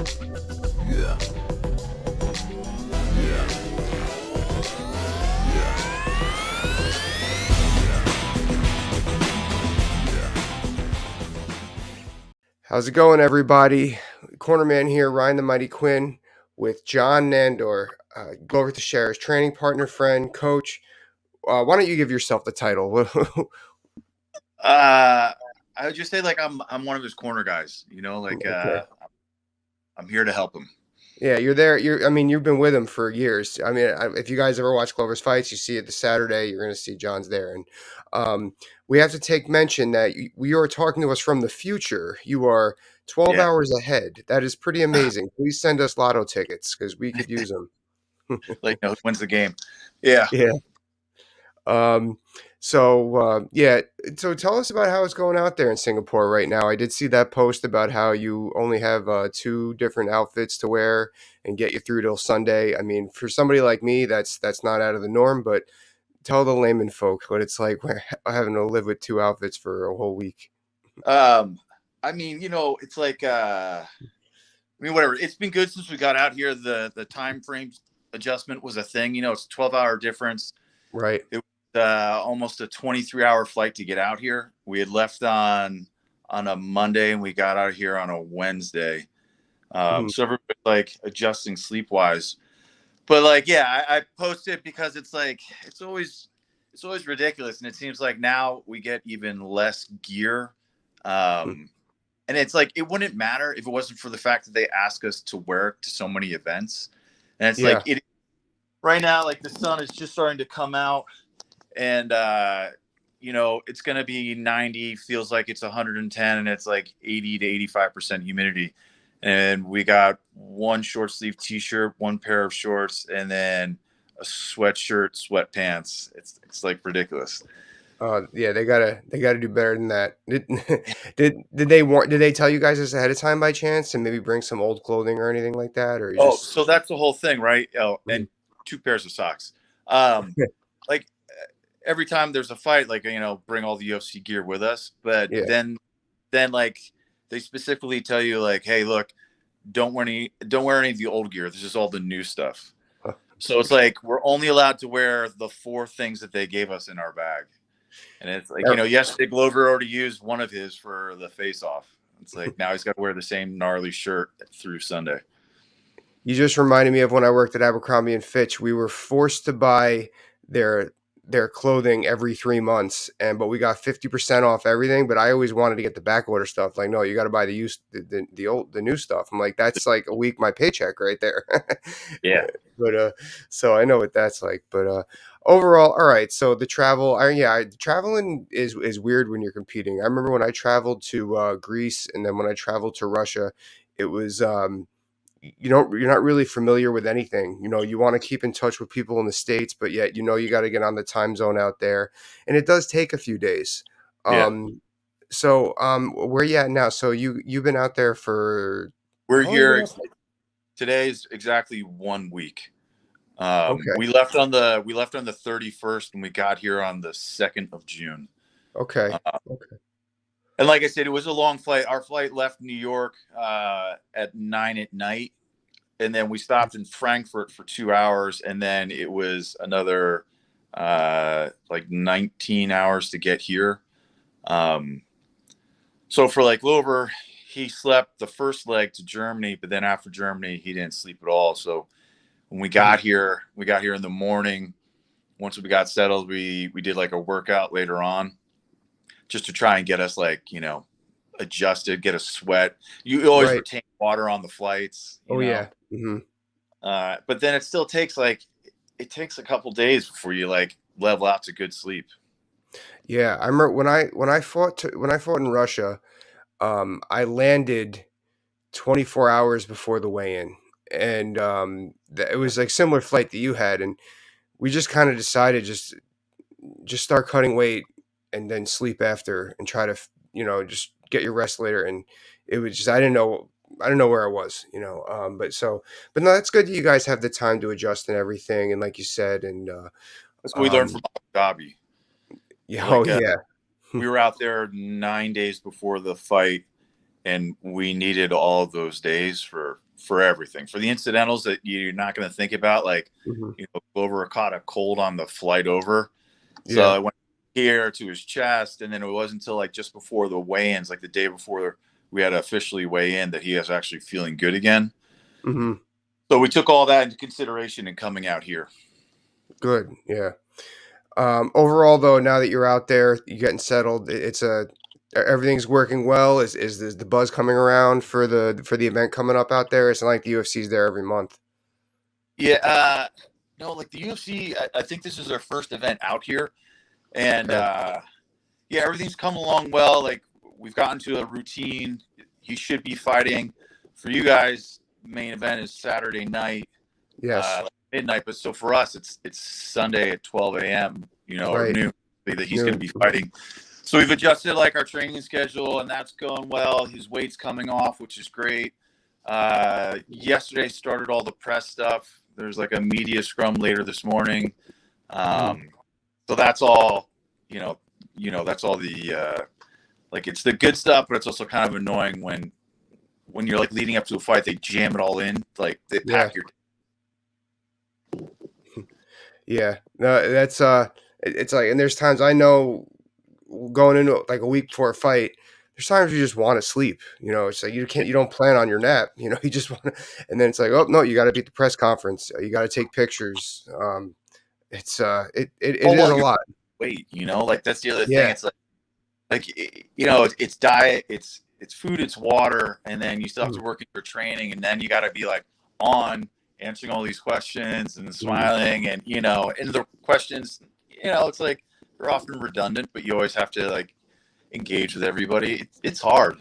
Yeah. Yeah. How's it going, everybody? Cornerman here, Ryan the Mighty Quinn, with Jon Nandor, Glover Teixeira's training partner, friend, coach. Why don't you give yourself the title? I would just say like I'm one of his corner guys. Okay. I'm here to help him. Yeah, you're there. You've been with him for years. If you guys ever watch Glover's fights, you see it this Saturday. You're going to see John's there, and we have to take mention that you are talking to us from the future. You are 12 Yeah, hours ahead. That is pretty amazing. Please send us lotto tickets because we could use them. like who wins the game? Yeah. Yeah. Um, yeah. So tell us about how it's going out there in Singapore right now. I did see that post about how you only have two different outfits to wear and get you through till Sunday. I mean, for somebody like me, that's not out of the norm. But tell the layman folk what it's like having to live with two outfits for a whole week. Um, it's like whatever. It's been good since we got out here. The time frame adjustment was a thing. It's a 12-hour difference. Right. It was almost a 23-hour flight to get out here. We had left on a Monday and we got out here on a Wednesday. Mhm. So everybody's like adjusting sleep wise. But like, yeah, I post it because it's like it's always ridiculous, and it seems like now we get even less gear. And it's like it wouldn't matter if it wasn't for the fact that they ask us to wear it to so many events. And it's like Yeah. it right now, like the sun is just starting to come out, and it's gonna be 90, feels like it's 110, and it's like 80 to 85% humidity. And we got one short sleeve t-shirt, one pair of shorts, and then a sweatshirt, sweatpants. It's like ridiculous. Yeah, they gotta do better than that. Did they tell you guys this ahead of time by chance and maybe bring some old clothing or anything like that, or you Oh, just so that's the whole thing, right? Oh, Mhm. and two pairs of socks. Um, like every time there's a fight, like bring all the UFC gear with us. But Yeah. then like they specifically tell you like, hey, look, don't wear any of the old gear. This is all the new stuff. Huh. So it's like we're only allowed to wear the four things that they gave us in our bag. And it's like, Er, yesterday Glover already used one of his for the face off. It's like now he's got to wear the same gnarly shirt through Sunday. You just reminded me of when I worked at Abercrombie and Fitch. We were forced to buy their their clothing every 3 months, and but we got 50% off everything. But I always wanted to get the back order stuff. Like, no, you got to buy the new stuff. I'm like, that's like a week my paycheck right there. Yeah. but so I know what that's like. But overall, all right. So the travel, traveling is weird when you're competing. I remember when I traveled to Greece, and then when I traveled to Russia, it was you're not really familiar with anything. You want to keep in touch with people in the states, but yet you got to get on the time zone out there, and it does take a few days. Yeah. Where you at now? So you've been out there for We're how long? You been here. out Today's exactly 1 week. Okay, We left on the 31st and we got here on the 2nd of June. okay, Uh, okay. and like I said, it was a long flight. Our flight left New York at 9 at night, and then we stopped in Frankfurt for 2 hours, and then it was another like 19 hours to get here. Um, so for like Glover, he slept the first leg to Germany, but then after Germany, he didn't sleep at all. So when Mhm. we got here in the morning. Once we got settled, we did like a workout later on just to try and get us like adjusted, get a sweat. You always Right. retain water on the flights, Oh yeah. Hmm. but then it still takes it takes a couple days before you like level out to good sleep. Yeah. I remember when I fought in Russia. I landed 24 hours before the weigh-in, and it was like similar flight that you had, and we just kind of decided just start cutting weight and then sleep after and try to just get your rest later. And it was just I didn't know where I was, but no, that's good that you guys have the time to adjust and everything, and like you said. And That's what we learned um from Abu Dhabi. yeah. Oh Like yeah. we were out there 9 days before the fight, and we needed all of those days for everything, for the incidentals that you're not going to think about, like Mhm. Glover caught a cold on the flight over, so Yeah. it went here to his chest, and then it wasn't until like just before the weigh-ins, like the day before we had to officially weigh in, that he was actually feeling good again. Mhm. So we took all that into consideration in coming out here. Good. Yeah. Overall, though, now that you're out there, you're getting settled. It's a everything's working well. Is the buzz coming around for the event coming up out there? It's not like the UFC's there every month. Yeah, no, like the UFC, I think this is their first event out here, and Okay. yeah, everything's come along well. Like we've gotten to a routine. He should be fighting. For you guys, main event is Saturday night, Yes. like midnight. But so for us, it's Sunday at 12 a.m. Or Right. noon that he's going to Noon. be fighting. So we've adjusted like our training schedule, and that's going well. His weight's coming off, which is great. Yesterday started all the press stuff. There's like a media scrum later this morning. Mhm. Um, so that's all, that's all the like it's the good stuff, but it's also kind of annoying when you're like leading up to a fight, they jam it all in, like they Yeah. pack your. Yeah. No, that's it's like, and there's times I know going into like a week before a fight, there's times you just want to sleep. It's like you don't plan on your nap. You just want to, and then it's like, oh no, you got to be at the press conference. You got to take pictures. It's it Oh is well, a you're lot. wait, like that's the other thing. Yeah. It's like it's diet, it's food, it's water, and then you still have Mhm. to work your training, and then you got to be like on answering all these questions and Mhm. smiling, and and the questions, it's like they're often redundant, but you always have to like engage with everybody. It's hard.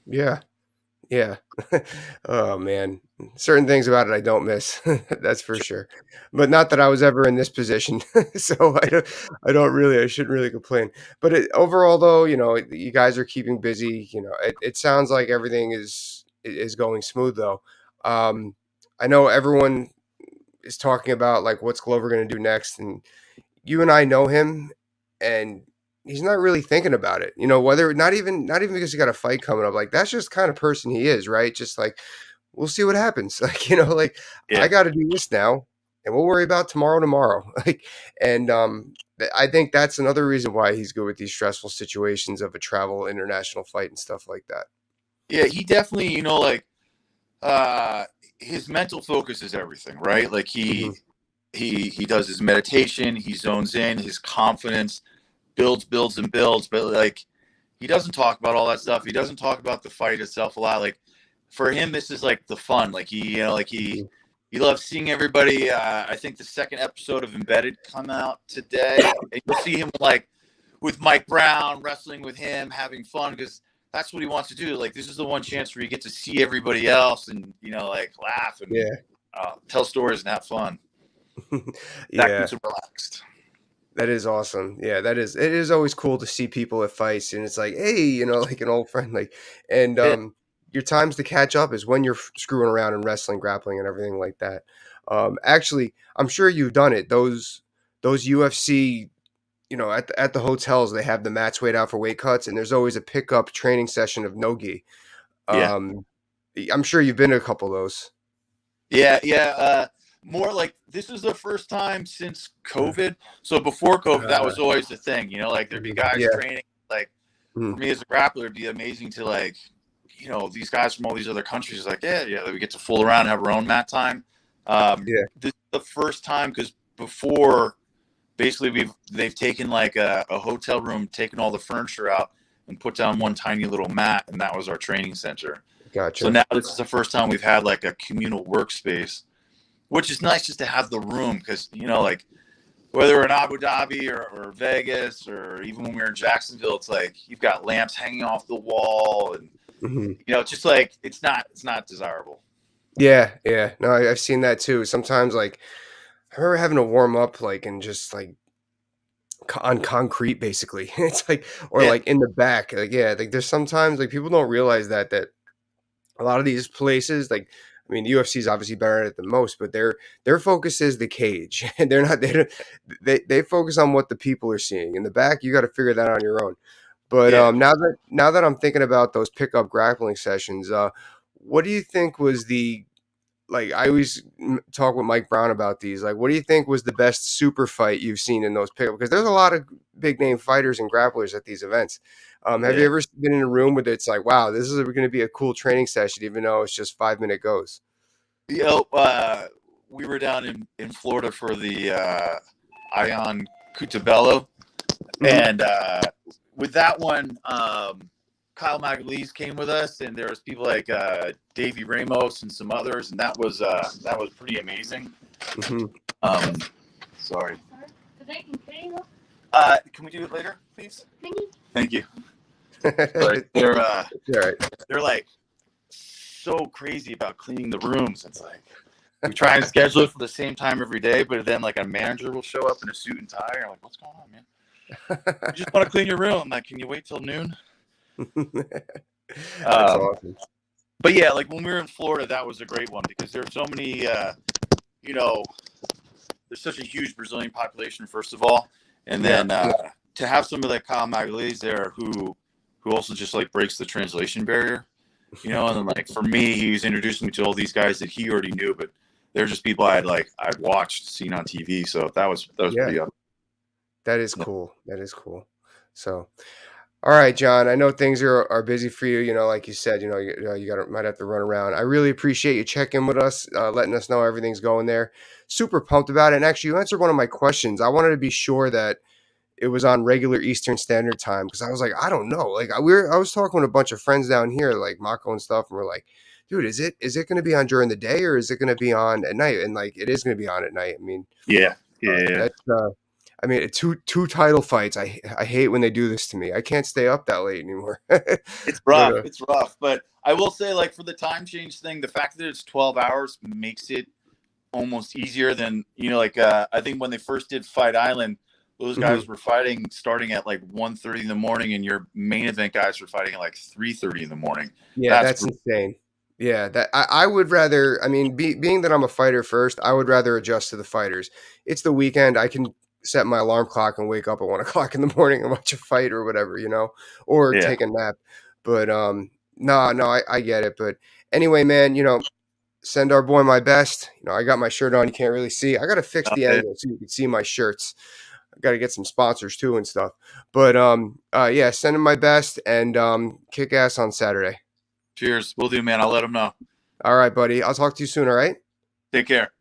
Yeah. Yeah. Oh man, certain things about it I don't miss. That's for sure. But not that I was ever in this position, so I shouldn't really complain. But overall, though, you guys are keeping busy. It sounds like everything is going smooth, though. Um, I know everyone is talking about like what's Glover going to do next, and you and I know him, and he's not really thinking about it. Whether not even because he got a fight coming up. Like that's just the kind of person he is, right? Just like we'll see what happens. Like like I Yeah. got to do this now, and we'll worry about tomorrow tomorrow. Like, and I think that's another reason why he's good with these stressful situations of a travel international fight and stuff like that. Yeah, he definitely, like uh his mental focus is everything, right? Like he Hmm. he does his meditation, he zones in, his confidence builds and builds, but like he doesn't talk about all that stuff. He doesn't talk about the fight itself a lot. Like for him, this is like the fun. Like Hmm. he loves seeing everybody. I think the second episode of Embedded come out today, and you'll see him like with Mike Brown wrestling with him, having fun because that's what he wants to do. Like this is the one chance where you get to see everybody else and like laugh and Yeah. tell stories and have fun. That Yeah. keeps him relaxed. That is awesome. Yeah, it is always cool to see people at fights and it's like, hey, like an old friend, like, and Yeah, your times to catch up is when you're screwing around and wrestling, grappling, and everything like that. Actually, I'm sure you've done it. Those UFC, at the hotels, they have the mats weighed out for weight cuts, and there's always a pickup training session of no gi. yeah. Um, I'm sure you've been to a couple of those. Yeah. More like this is the first time since COVID. So before COVID, that was always the thing. Like there'd be guys Yeah. training. Like for Mhm. me as a grappler, it'd be amazing to like, these guys from all these other countries. Like, yeah, we get to fool around and have our own mat time. Yeah. This is the first time because before, basically, they've taken like a hotel room, taken all the furniture out, and put down one tiny little mat, and that was our training center. So Gotcha. now this is the first time we've had like a communal workspace, which is nice just to have the room because like whether we're in Abu Dhabi or Vegas or even when we were in Jacksonville, it's like you've got lamps hanging off the wall, and Mhm. it's just like it's not desirable. Yeah, yeah. No, I've seen that too. Sometimes, like, I remember having to warm up, like, and just like on concrete, basically. It's like, or Yeah, like in the back. Like, yeah, like there's sometimes like people don't realize that a lot of these places, like, I mean, UFC is obviously better at it than most, but their focus is the cage, and they focus on what the people are seeing in the back. You got to figure that out on your own. But Yeah. now that I'm thinking about those pickup grappling sessions, what do you think was the like I always talk with Mike Brown about these. Like, what do you think was the best super fight you've seen in those pickup? Because there's a lot of big name fighters and grapplers at these events. Have you Yeah. ever been in a room where it's like, wow, this is going to be a cool training session, even though it's just 5 minute goes? You know, we were down in Florida for the Ion Cutabello, Hmm. and with that one, Kyle Magalese came with us, and there was people like Davey Ramos and some others, and that was pretty amazing. Hmm. Um, sorry. Can we do it later, please? Thank you. Sorry. All right. They're like so crazy about cleaning the rooms. It's like we try and schedule it for the same time every day, but then like a manager will show up in a suit and tie. I'm like, what's going on, man? You just want to clean your room. I'm like, can you wait till noon? That's awesome. But yeah, like when we were in Florida, that was a great one because there's so many, you know, there's such a huge Brazilian population, first of all. And then to have somebody like Kyle Magalhaes there who also just like breaks the translation barrier, you know, and then like for me, he was introducing me to all these guys that he already knew, but they're just people I'd watched, seen on TV. So that was Yeah, pretty up. that is cool. That is cool. So, all right, John. I know things are busy for you. You know, like you said, you got might have to run around. I really appreciate you checking with us, letting us know everything's going there. Super pumped about it. And actually, you answered one of my questions. I wanted to be sure that it was on regular Eastern Standard Time because I was like, I don't know. Like I was talking with a bunch of friends down here, like Mako and stuff, and we're like, dude, is it going to be on during the day or is it going to be on at night? And like, it is going to be on at night. I mean, Yeah, yeah. that's I mean, two title fights. I hate when they do this to me. I can't stay up that late anymore. but It's rough. It's rough. But I will say, like, for the time change thing, the fact that it's 12 hours makes it almost easier than, you know, like, I think when they first did Fight Island, those guys Mhm. were fighting starting at like 1:30 in the morning, and your main event guys were fighting at like 3:30 in the morning. Yeah, That's that's insane. Yeah, that I would rather. I mean, being that I'm a fighter first, I would rather adjust to the fighters. It's the weekend. I can set my alarm clock and wake up at 1 o'clock in the morning and watch a fight or whatever, or yeah. take a nap. But no, I get it. But anyway, man, send our boy my best. I got my shirt on. You can't really see. I got to fix the angle so you can see my shirts. I got to get some sponsors too and stuff. But yeah, send him my best and kick ass on Saturday. Cheers. We'll do, man. I'll let them know. All right, buddy. I'll talk to you soon. All right. Take care.